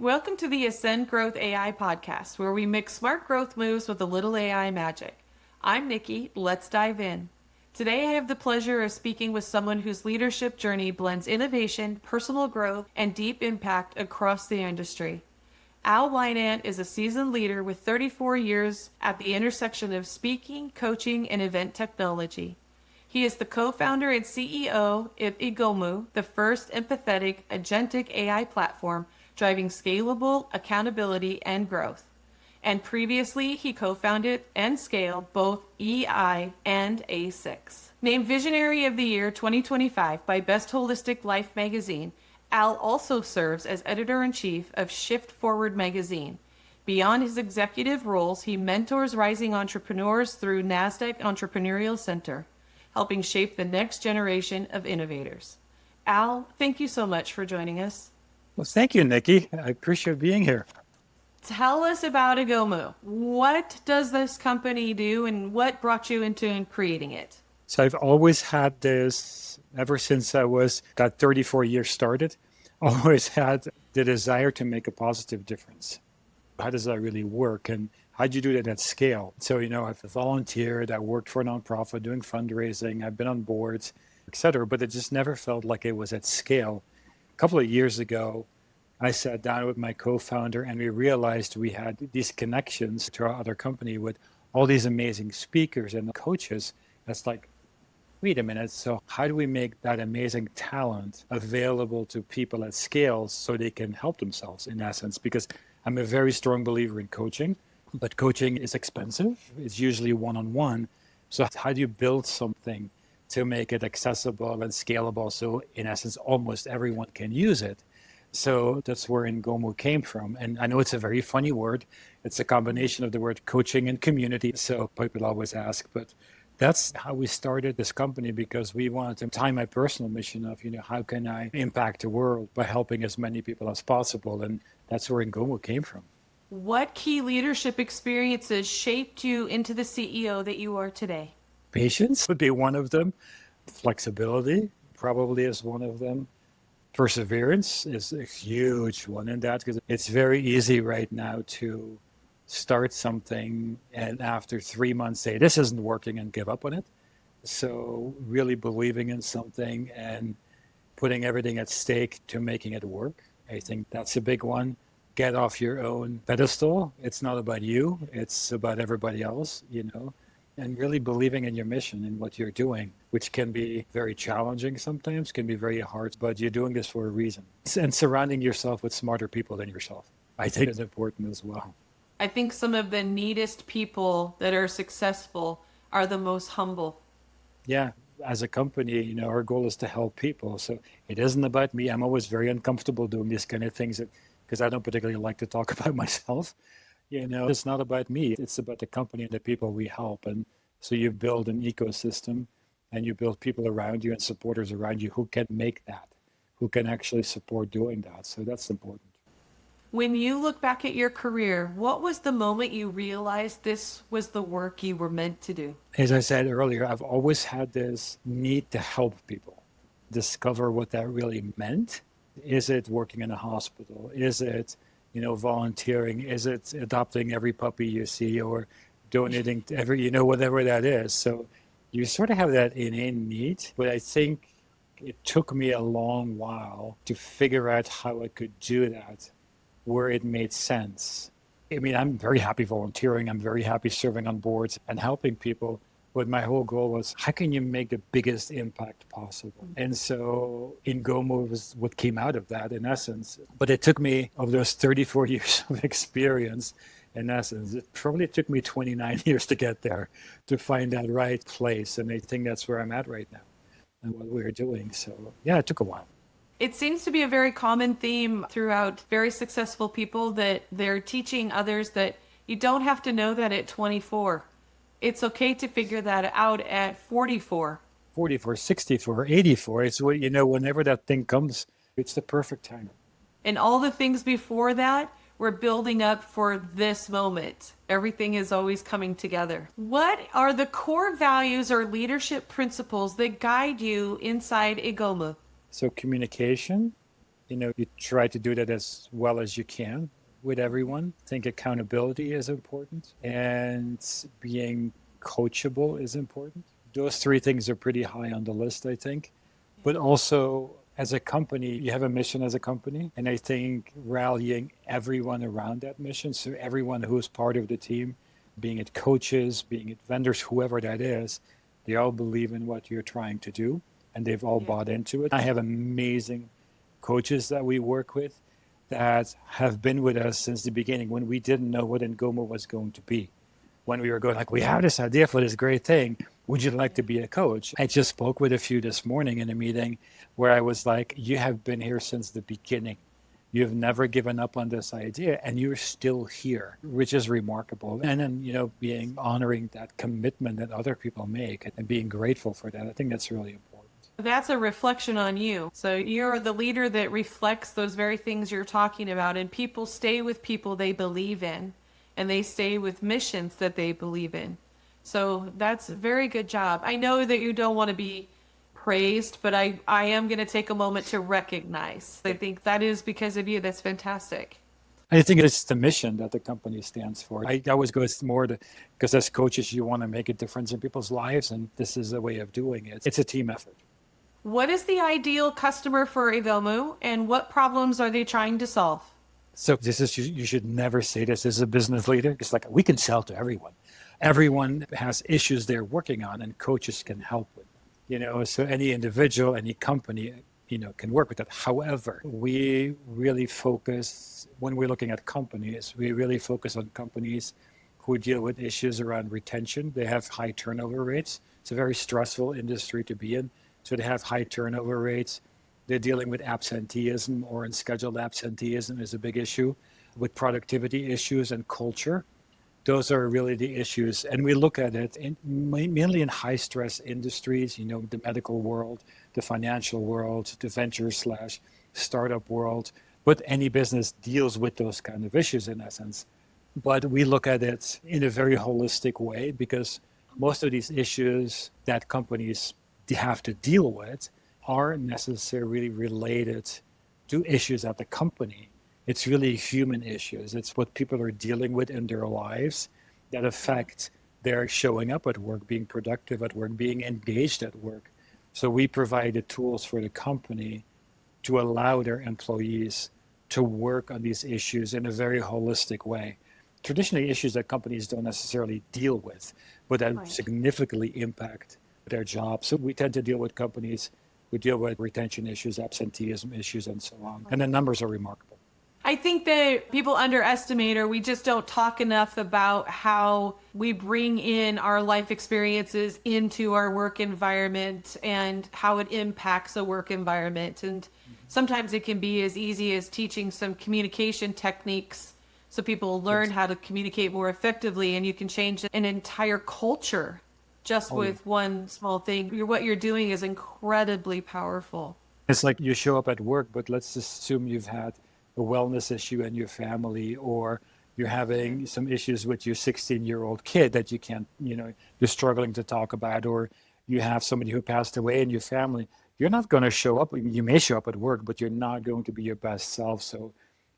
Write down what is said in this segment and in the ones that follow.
Welcome to the Ascend Growth AI podcast, where we mix smart growth moves with a little AI magic. I'm Nikki. Let's dive in. Today, I have the pleasure of speaking with someone whose leadership journey blends innovation, personal growth, and deep impact across the industry. Al Wynant is a seasoned leader with 34 years at the intersection of speaking, coaching, and event technology. He is the co-founder and CEO of Ingomu, the first empathetic, agentic AI platform driving scalable accountability and growth. And previously, he co-founded and scaled both EI and A6. Named Visionary of the Year 2025 by Best Holistic Life magazine, Al also serves as editor-in-chief of Shift Forward magazine. Beyond his executive roles, he mentors rising entrepreneurs through NASDAQ Entrepreneurial Center, helping shape the next generation of innovators. Al, thank you so much for joining us. Well, thank you, Nikki. I appreciate being here. Tell us about Ingomu. What does this company do and what brought you into creating it? So I've always had this, ever since I got 34 years started, always had the desire to make a positive difference. How does that really work? And how do you do that at scale? So, I've volunteered, I worked for a nonprofit doing fundraising, I've been on boards, et cetera, but it just never felt like it was at scale. A couple of years ago, I sat down with my co-founder and we realized we had these connections to our other company with all these amazing speakers and coaches. That's like, wait a minute, so how do we make that amazing talent available to people at scale so they can help themselves in essence? Because I'm a very strong believer in coaching, but coaching is expensive. It's usually one-on-one. So how do you build something to make it accessible and scalable so in essence almost everyone can use it? So that's where Ingomu came from. And I know it's a very funny word. It's a combination of the word coaching and community. So people always ask, but that's how we started this company, because we wanted to tie my personal mission of, how can I impact the world by helping as many people as possible? And that's where Ingomu came from. What key leadership experiences shaped you into the CEO that you are today? Patience would be one of them. Flexibility probably is one of them. Perseverance is a huge one in that, because it's very easy right now to start something and after 3 months say, this isn't working, and give up on it. So really believing in something and putting everything at stake to making it work. I think that's a big one. Get off your own pedestal. It's not about you. It's about everybody else, and really believing in your mission and what you're doing, which can be very challenging sometimes, can be very hard, but you're doing this for a reason. And surrounding yourself with smarter people than yourself, I think is important as well. I think some of the neatest people that are successful are the most humble. Yeah, as a company, our goal is to help people. So it isn't about me. I'm always very uncomfortable doing these kind of things because I don't particularly like to talk about myself. It's not about me. It's about the company and the people we help. And so you build an ecosystem and you build people around you and supporters around you who can make that, who can actually support doing that. So that's important. When you look back at your career, what was the moment you realized this was the work you were meant to do? As I said earlier, I've always had this need to help people discover what that really meant. Is it working in a hospital? Is it, volunteering? Is it adopting every puppy you see or donating to every, whatever that is? So you sort of have that innate need, but I think it took me a long while to figure out how I could do that where it made sense. I mean, I'm very happy volunteering. I'm very happy serving on boards and helping people. But my whole goal was, how can you make the biggest impact possible? And so Ingomu was what came out of that in essence. But it took me, of those 34 years of experience, in essence, it probably took me 29 years to get there, to find that right place. And I think that's where I'm at right now and what we're doing. So yeah, it took a while. It seems to be a very common theme throughout very successful people that they're teaching others that you don't have to know that at 24. It's okay to figure that out at 44. 44, 64, 84. It's what, whenever that thing comes, it's the perfect time. And all the things before that, we're building up for this moment. Everything is always coming together. What are the core values or leadership principles that guide you inside Ingomu? So communication, You try to do that as well as you can with everyone. I think accountability is important and being coachable is important. Those three things are pretty high on the list, I think. But also, as a company, you have a mission as a company. And I think rallying everyone around that mission, so everyone who is part of the team, being it coaches, being it vendors, whoever that is, they all believe in what you're trying to do and they've all Yeah. bought into it. I have amazing coaches that we work with that have been with us since the beginning when we didn't know what Ingomu was going to be. When we were going like, we have this idea for this great thing. Would you like to be a coach? I just spoke with a few this morning in a meeting where I was like, you have been here since the beginning. You've never given up on this idea and you're still here, which is remarkable. And then, being honoring that commitment that other people make and being grateful for that. I think that's really important. That's a reflection on you. So you're the leader that reflects those very things you're talking about, and people stay with people they believe in, and they stay with missions that they believe in. So that's a very good job. I know that you don't want to be praised, but I am going to take a moment to recognize. I think that is because of you. That's fantastic. I think it's the mission that the company stands for. I always go more to, because as coaches, you want to make a difference in people's lives, and this is a way of doing it. It's a team effort. What is the ideal customer for Ingomu, and what problems are they trying to solve? So this is, you should never say this as a business leader. It's like, we can sell to everyone. Everyone has issues they're working on and coaches can help with them. So any individual, any company, can work with that. However, we really focus, when we're looking at companies, we really focus on companies who deal with issues around retention. They have high turnover rates. It's a very stressful industry to be in. So they have high turnover rates. They're dealing with absenteeism or unscheduled absenteeism is a big issue, with productivity issues and culture. Those are really the issues. And we look at it mainly in high stress industries, the medical world, the financial world, the venture/startup world. But any business deals with those kind of issues in essence. But we look at it in a very holistic way because most of these issues that companies have to deal with aren't necessarily related to issues at the company. It's really human issues. It's what people are dealing with in their lives that affect their showing up at work, being productive at work, being engaged at work. So we provide the tools for the company to allow their employees to work on these issues in a very holistic way. Traditionally, issues that companies don't necessarily deal with, but that significantly impact their jobs. So we tend to deal with companies who deal with retention issues, absenteeism issues, and so on. And the numbers are remarkable. I think that people underestimate, or we just don't talk enough about how we bring in our life experiences into our work environment and how it impacts a work environment. And sometimes it can be as easy as teaching some communication techniques so people learn how to communicate more effectively, and you can change an entire culture just with one small thing. What you're doing is incredibly powerful. It's like you show up at work, but let's assume you've had a wellness issue in your family, or you're having some issues with your 16-year-old kid that you can't, you're struggling to talk about, or you have somebody who passed away in your family. You're not going to show up. You may show up at work, but you're not going to be your best self. So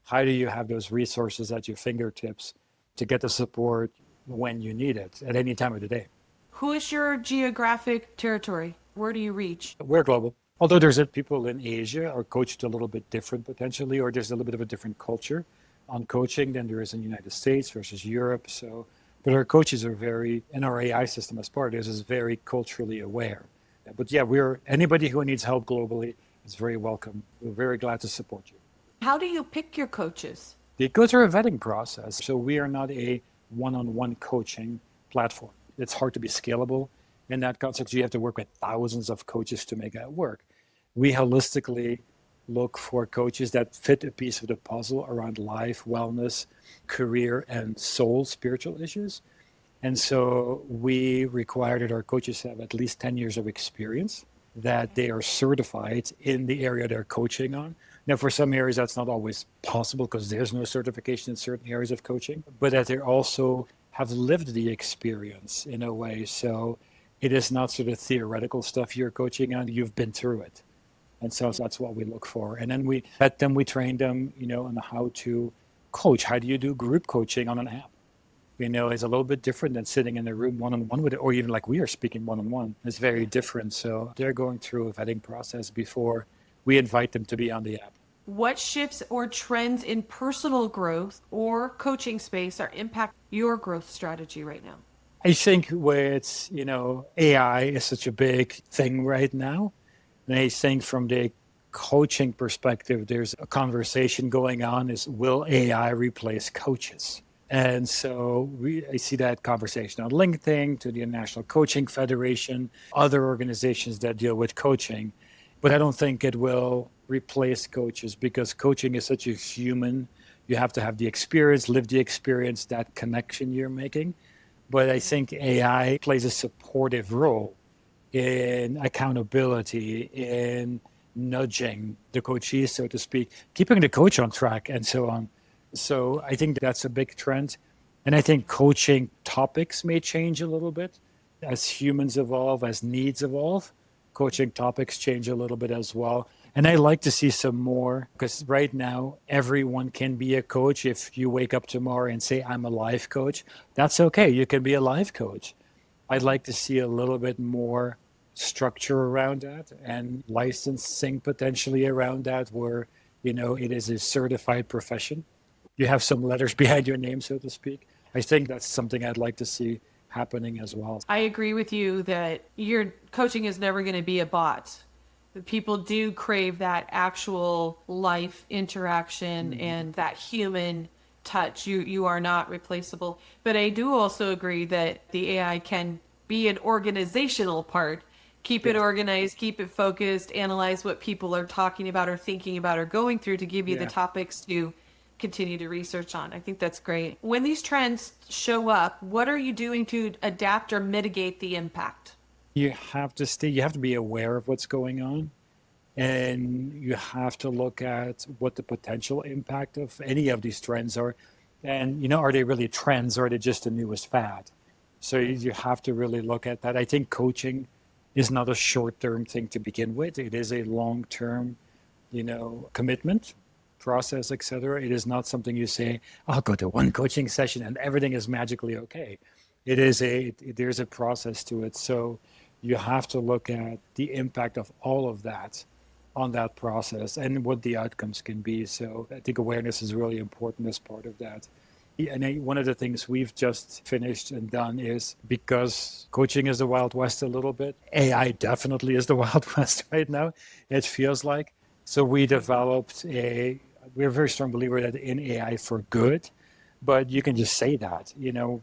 how do you have those resources at your fingertips to get the support when you need it at any time of the day? Who is your geographic territory? Where do you reach? We're global. Although there's people in Asia are coached a little bit different potentially, or there's a little bit of a different culture on coaching than there is in the United States versus Europe. So, but our coaches are and our AI system as part of this is very culturally aware. But yeah, anybody who needs help globally is very welcome. We're very glad to support you. How do you pick your coaches? They go through a vetting process. So we are not a one-on-one coaching platform. It's hard to be scalable. In that context, you have to work with thousands of coaches to make that work. We holistically look for coaches that fit a piece of the puzzle around life, wellness, career, and soul, spiritual issues. And so we require that our coaches have at least 10 years of experience, that they are certified in the area they're coaching on. Now, for some areas, that's not always possible because there's no certification in certain areas of coaching, but that they also have lived the experience in a way. So it is not sort of theoretical stuff you're coaching on. You've been through it. And so that's what we look for. And then we let them, we train them, on how to coach. How do you do group coaching on an app? It's a little bit different than sitting in a room one-on-one with it, or even like we are speaking one-on-one. It's very different. So they're going through a vetting process before we invite them to be on the app. What shifts or trends in personal growth or coaching space are impacting your growth strategy right now? I think with, AI is such a big thing right now. And I think from the coaching perspective, there's a conversation going on is, will AI replace coaches? And so I see that conversation on LinkedIn, to the International Coaching Federation, other organizations that deal with coaching. But I don't think it will replace coaches, because coaching is such a human. You have to have the experience, live the experience, that connection you're making. But I think AI plays a supportive role in accountability, in nudging the coachees, so to speak, keeping the coach on track and so on. So I think that's a big trend. And I think coaching topics may change a little bit as humans evolve, as needs evolve. Coaching topics change a little bit as well. And I like to see some more, because right now everyone can be a coach. If you wake up tomorrow and say, I'm a life coach, that's okay. You can be a life coach. I'd like to see a little bit more structure around that, and licensing potentially around that, where, it is a certified profession. You have some letters behind your name, so to speak. I think that's something I'd like to see happening as well. I agree with you that your coaching is never going to be a bot. People do crave that actual life interaction and that human touch. You are not replaceable. But I do also agree that the AI can be an organizational part. Keep it organized, keep it focused, analyze what people are talking about or thinking about or going through to give you the topics to continue to research on. I think that's great. When these trends show up, what are you doing to adapt or mitigate the impact? You have to be aware of what's going on, and you have to look at what the potential impact of any of these trends are. And, are they really trends, or are they just the newest fad? So you have to really look at that. I think coaching is not a short-term thing to begin with. It is a long-term, commitment, process, etc. It is not something you say, I'll go to one coaching session and everything is magically okay. There's a process to it. So you have to look at the impact of all of that on that process and what the outcomes can be. So I think awareness is really important as part of that. And one of the things we've just finished and done is, because coaching is the Wild West a little bit, AI definitely is the Wild West right now, it feels like. So we're a very strong believer that in AI for good, but you can just say that,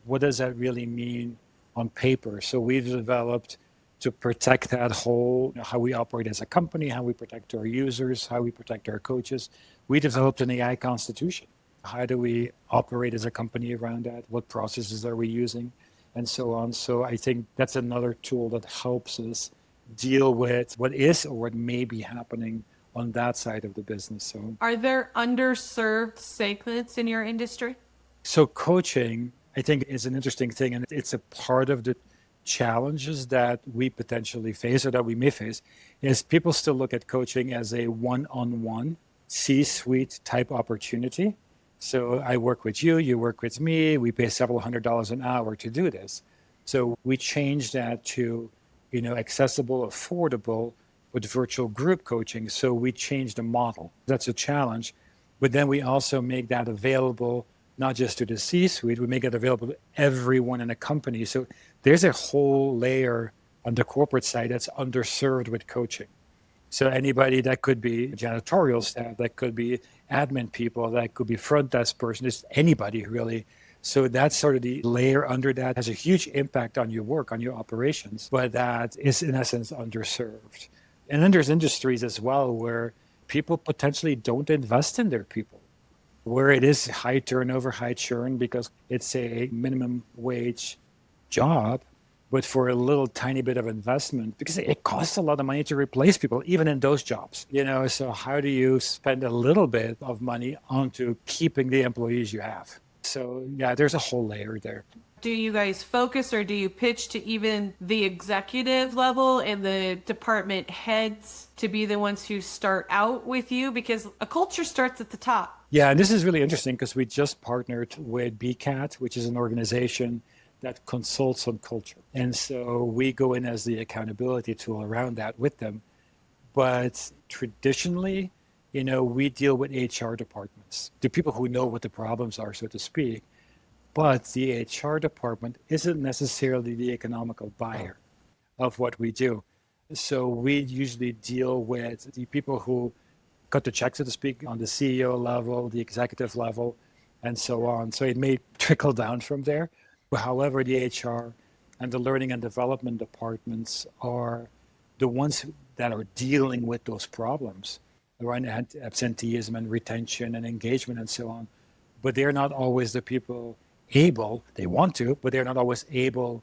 what does that really mean on paper? So we've developed to protect that whole, how we operate as a company, how we protect our users, how we protect our coaches. We developed an AI constitution. How do we operate as a company around that? What processes are we using? And so on. So I think that's another tool that helps us deal with what is or what may be happening on that side of the business. So, are there underserved segments in your industry? So coaching, I think, is an interesting thing, and it's a part of the challenges that we potentially face, or that we may face, is people still look at coaching as a one-on-one C-suite type opportunity. So I work with you, you work with me, we pay several $100s an hour to do this. So we changed that to, accessible, affordable, with virtual group coaching. So we changed the model. That's a challenge. But then we also make that available not just to the C-suite, we make it available to everyone in a company. So there's a whole layer on the corporate side that's underserved with coaching. So anybody, that could be janitorial staff, that could be admin people, that could be front desk person, just anybody really. So that's sort of the layer under that, has a huge impact on your work, on your operations, but that is in essence underserved. And then there's industries as well where people potentially don't invest in their people, where it is high turnover, high churn, because it's a minimum wage job, but for a little tiny bit of investment, because it costs a lot of money to replace people, even in those jobs. So how do you spend a little bit of money onto keeping the employees you have? So yeah, there's a whole layer there. Do you guys focus or do you pitch to even the executive level and the department heads to be the ones who start out with you? Because a culture starts at the top. Yeah, and this is really interesting because we just partnered with BCAT, which is an organization that consults on culture. And so we go in as the accountability tool around that with them. But traditionally, we deal with HR departments, the people who know what the problems are, so to speak. But the HR department isn't necessarily the economical buyer of what we do. So we usually deal with the people who cut the check, so to speak, on the CEO level, the executive level, and so on. So it may trickle down from there. However, the HR and the learning and development departments are the ones that are dealing with those problems around absenteeism and retention and engagement and so on. But they're not always the people able, they want to, but they're not always able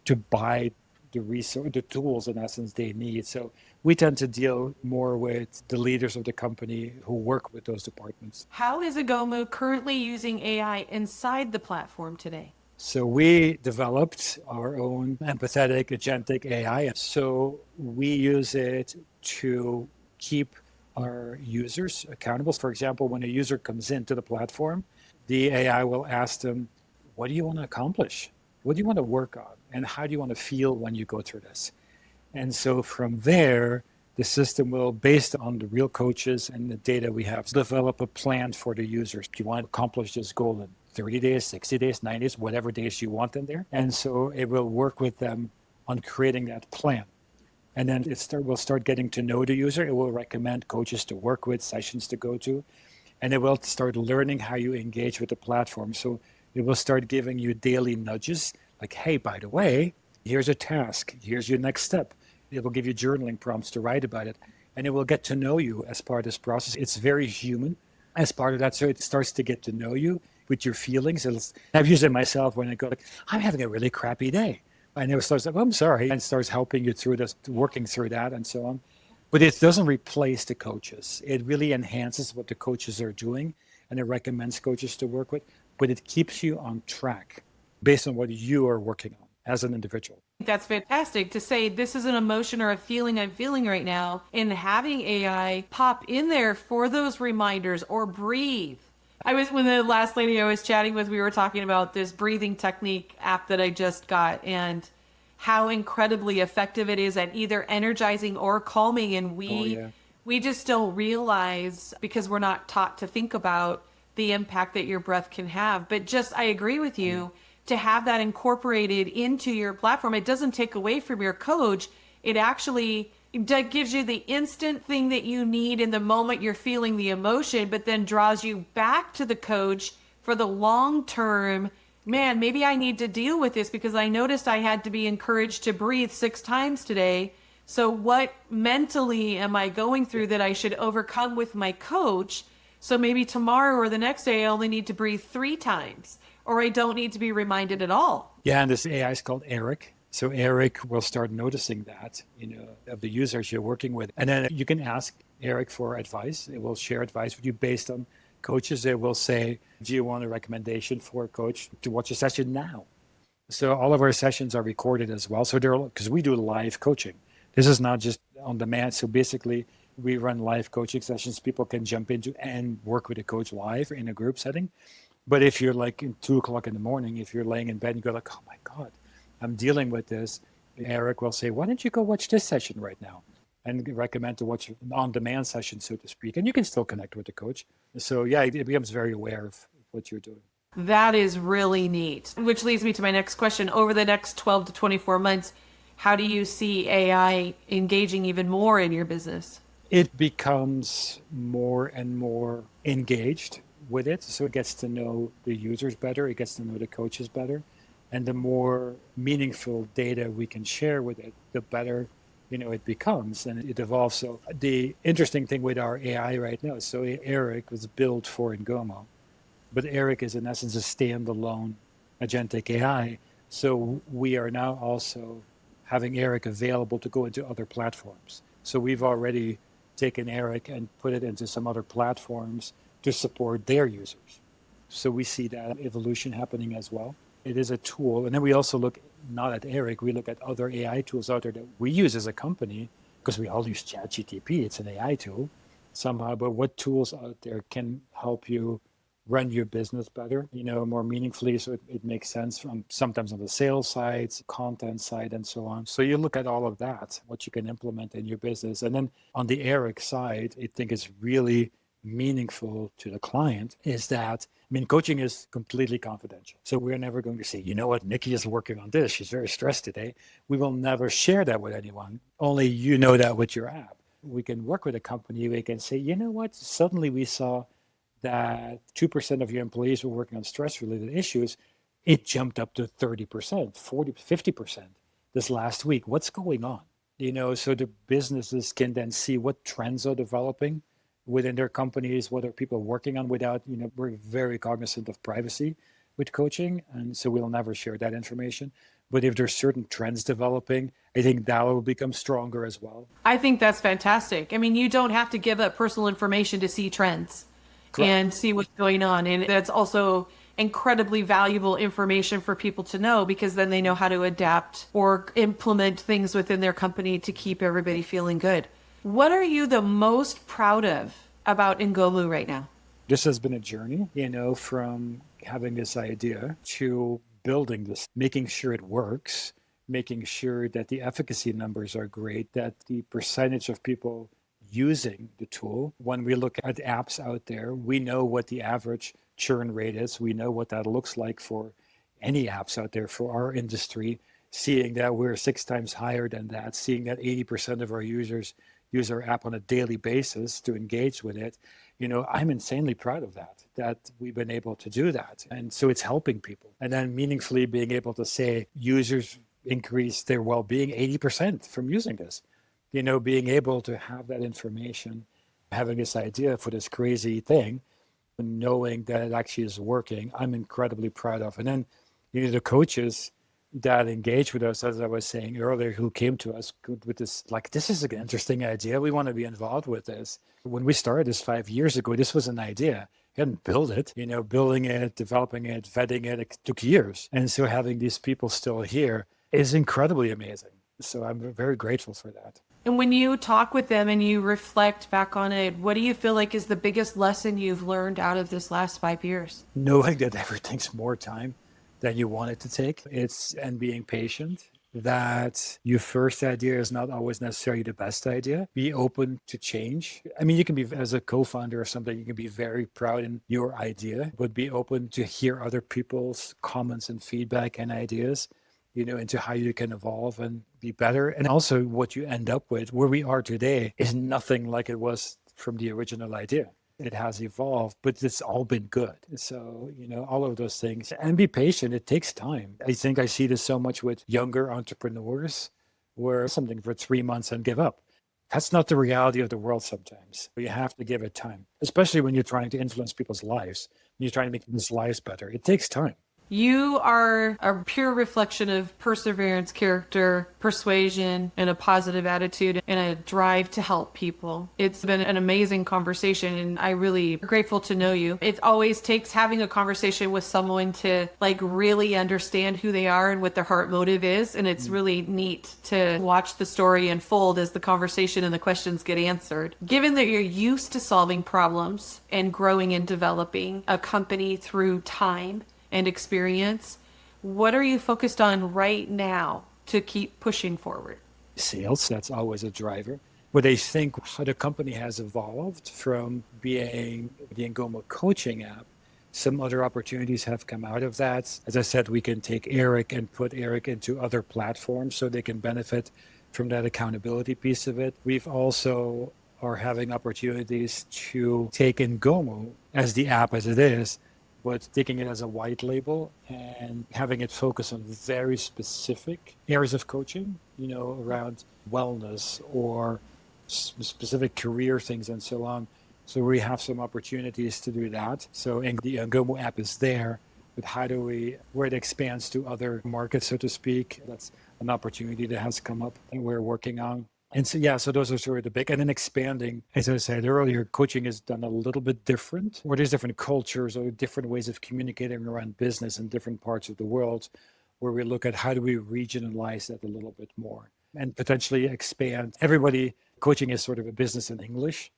to buy the tools in essence they need. So we tend to deal more with the leaders of the company who work with those departments. How is Agomu currently using AI inside the platform today? So we developed our own empathetic agentic AI. So we use it to keep our users accountable. For example, when a user comes into the platform, the AI will ask them, what do you want to accomplish? What do you want to work on? And how do you want to feel when you go through this? And so from there, the system will, based on the real coaches and the data we have, develop a plan for the users. Do you want to accomplish this goal in 30 days, 60 days, 90 days, whatever days you want in there? And so it will work with them on creating that plan. And then we'll start getting to know the user. It will recommend coaches to work with, sessions to go to, and it will start learning how you engage with the platform. So it will start giving you daily nudges like, hey, by the way, here's a task, here's your next step. It will give you journaling prompts to write about it, and it will get to know you as part of this process. It's very human as part of that. So it starts to get to know you with your feelings. I've used it myself when I go, like, I'm having a really crappy day. And it starts like, oh, I'm sorry, and starts helping you through this, working through that and so on. But it doesn't replace the coaches. It really enhances what the coaches are doing, and it recommends coaches to work with, but it keeps you on track based on what you are working on as an individual. That's fantastic to say this is an emotion or a feeling I'm feeling right now, and having AI pop in there for those reminders or breathe. When the last lady I was chatting with, we were talking about this breathing technique app that I just got and how incredibly effective it is at either energizing or calming. And we just don't realize because we're not taught to think about the impact that your breath can have. But just, I agree with you to have that incorporated into your platform. It doesn't take away from your coach. It actually gives you the instant thing that you need in the moment you're feeling the emotion, but then draws you back to the coach for the long term. Man, maybe I need to deal with this because I noticed I had to be encouraged to breathe 6 times today. So what mentally am I going through that I should overcome with my coach? So maybe tomorrow or the next day I only need to breathe 3 times, or I don't need to be reminded at all. Yeah, and this AI is called Eric. So Eric will start noticing that, of the users you're working with. And then you can ask Eric for advice. It will share advice with you based on coaches. It will say, do you want a recommendation for a coach to watch a session now? So all of our sessions are recorded as well. So because we do live coaching. This is not just on demand. So basically, we run live coaching sessions. People can jump into and work with a coach live in a group setting. But if you're like in 2:00 in the morning, if you're laying in bed and you go like, oh my God, I'm dealing with this, Eric will say, why don't you go watch this session right now? And recommend to watch an on-demand session, so to speak. And you can still connect with the coach. So yeah, it becomes very aware of what you're doing. That is really neat. Which leads me to my next question. Over the next 12 to 24 months, how do you see AI engaging even more in your business? It becomes more and more engaged with it. So it gets to know the users better. It gets to know the coaches better. And the more meaningful data we can share with it, the better, it becomes and it evolves. So the interesting thing with our AI right now, so Eric was built for Ingomu, but Eric is in essence a standalone agentic AI. So we are now also having Eric available to go into other platforms. So we've already taken Eric and put it into some other platforms to support their users. So we see that evolution happening as well. It is a tool. And then we also look not at Eric, we look at other AI tools out there that we use as a company, because we all use ChatGPT. It's an AI tool somehow, but what tools out there can help you run your business better, more meaningfully. So it makes sense from sometimes on the sales side, content side, and so on. So you look at all of that, what you can implement in your business. And then on the Eric side, I think it's really meaningful to the client is that, coaching is completely confidential. So we're never going to say, you know what, Nikki is working on this. She's very stressed today. We will never share that with anyone. Only you know that with your app. We can work with a company. We can say, you know what, suddenly we saw that 2% of your employees were working on stress-related issues. It jumped up to 30%, 40, 50% this last week. What's going on? So the businesses can then see what trends are developing within their companies, what are people working on without, we're very cognizant of privacy with coaching. And so we'll never share that information. But if there's certain trends developing, I think that will become stronger as well. I think that's fantastic. You don't have to give up personal information to see trends. Correct. And see what's going on. And that's also incredibly valuable information for people to know, because then they know how to adapt or implement things within their company to keep everybody feeling good. What are you the most proud of about Ingomu right now? This has been a journey, from having this idea to building this, making sure it works, making sure that the efficacy numbers are great, that the percentage of people using the tool. When we look at apps out there, we know what the average churn rate is. We know what that looks like for any apps out there for our industry, seeing that we're 6 times higher than that, seeing that 80% of our users use our app on a daily basis to engage with it. I'm insanely proud of that we've been able to do that. And so it's helping people. And then meaningfully being able to say users increase their well-being 80% from using this. Being able to have that information, having this idea for this crazy thing, and knowing that it actually is working, I'm incredibly proud of. And then, the coaches that engage with us, as I was saying earlier, who came to us with this, this is an interesting idea. We want to be involved with this. When we started this 5 years ago, this was an idea. We hadn't built it, building it, developing it, vetting it. It took years. And so having these people still here is incredibly amazing. So I'm very grateful for that. And when you talk with them and you reflect back on it, what do you feel like is the biggest lesson you've learned out of this last 5 years? Knowing that everything's more time than you want it to take. And being patient, that your first idea is not always necessarily the best idea. Be open to change. You can be, as a co-founder or something, you can be very proud in your idea, but be open to hear other people's comments and feedback and ideas, into how you can evolve and be better. And also what you end up with, where we are today, is nothing like it was from the original idea. It has evolved, but it's all been good. So, all of those things. And be patient. It takes time. I think I see this so much with younger entrepreneurs, where something for 3 months and give up. That's not the reality of the world sometimes. You have to give it time, especially when you're trying to influence people's lives, when you're trying to make people's lives better. It takes time. You are a pure reflection of perseverance, character, persuasion, and a positive attitude and a drive to help people. It's been an amazing conversation, and I really am grateful to know you. It always takes having a conversation with someone to really understand who they are and what their heart motive is. And it's really neat to watch the story unfold as the conversation and the questions get answered. Given that you're used to solving problems and growing and developing a company through time and experience, what are you focused on right now to keep pushing forward? Sales, that's always a driver. But I think how the company has evolved from being the Ingomu coaching app, some other opportunities have come out of that. As I said, we can take Eric and put Eric into other platforms so they can benefit from that accountability piece of it. We've also are having opportunities to take Ingomu as the app as it is, but taking it as a white label and having it focus on very specific areas of coaching, around wellness or specific career things and so on. So we have some opportunities to do that. So the Ingomu app is there, but where it expands to other markets, so to speak, that's an opportunity that has come up and we're working on. And so, yeah, so those are sort of the big, and then expanding, as I said earlier, coaching is done a little bit different, or there's different cultures or different ways of communicating around business in different parts of the world, where we look at how do we regionalize that a little bit more and potentially expand. Everybody, coaching is sort of a business in English.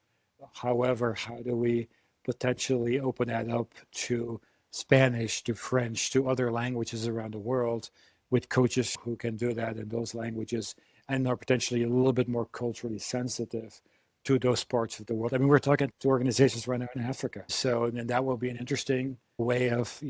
However, how do we potentially open that up to Spanish, to French, to other languages around the world with coaches who can do that in those languages and are potentially a little bit more culturally sensitive to those parts of the world. I mean, we're talking to organizations right now in Africa. So, and that will be an interesting way of,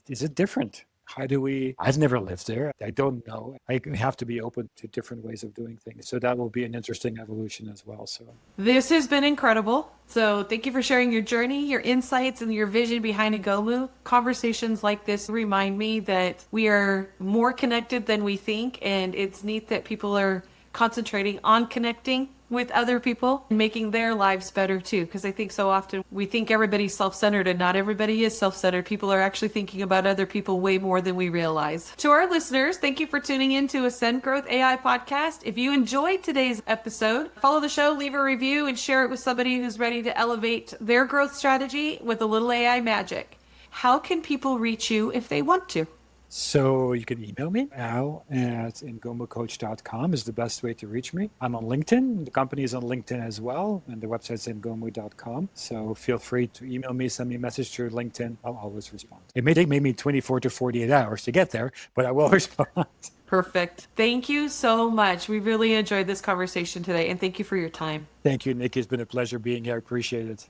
is it different? How do we, I've never lived there. I don't know. I have to be open to different ways of doing things. So that will be an interesting evolution as well. So This has been incredible. So thank you for sharing your journey, your insights, and your vision behind Ingomu. Conversations like this remind me that we are more connected than we think, and it's neat that people are concentrating on connecting with other people and making their lives better too. Because I think so often we think everybody's self-centered, and not everybody is self-centered. People are actually thinking about other people way more than we realize. To our listeners, thank you for tuning in to Ascend Growth AI podcast. If you enjoyed today's episode, follow the show, leave a review, and share it with somebody who's ready to elevate their growth strategy with a little AI magic. How can people reach you if they want to? So you can email me, al@ingomucoach.com is the best way to reach me. I'm on LinkedIn. The company is on LinkedIn as well, and the website's ingomu.com. So feel free to email me, send me a message through LinkedIn. I'll always respond. It may take maybe 24 to 48 hours to get there, but I will respond. Perfect. Thank you so much. We really enjoyed this conversation today, and thank you for your time. Thank you, Nikki. It's been a pleasure being here. I appreciate it.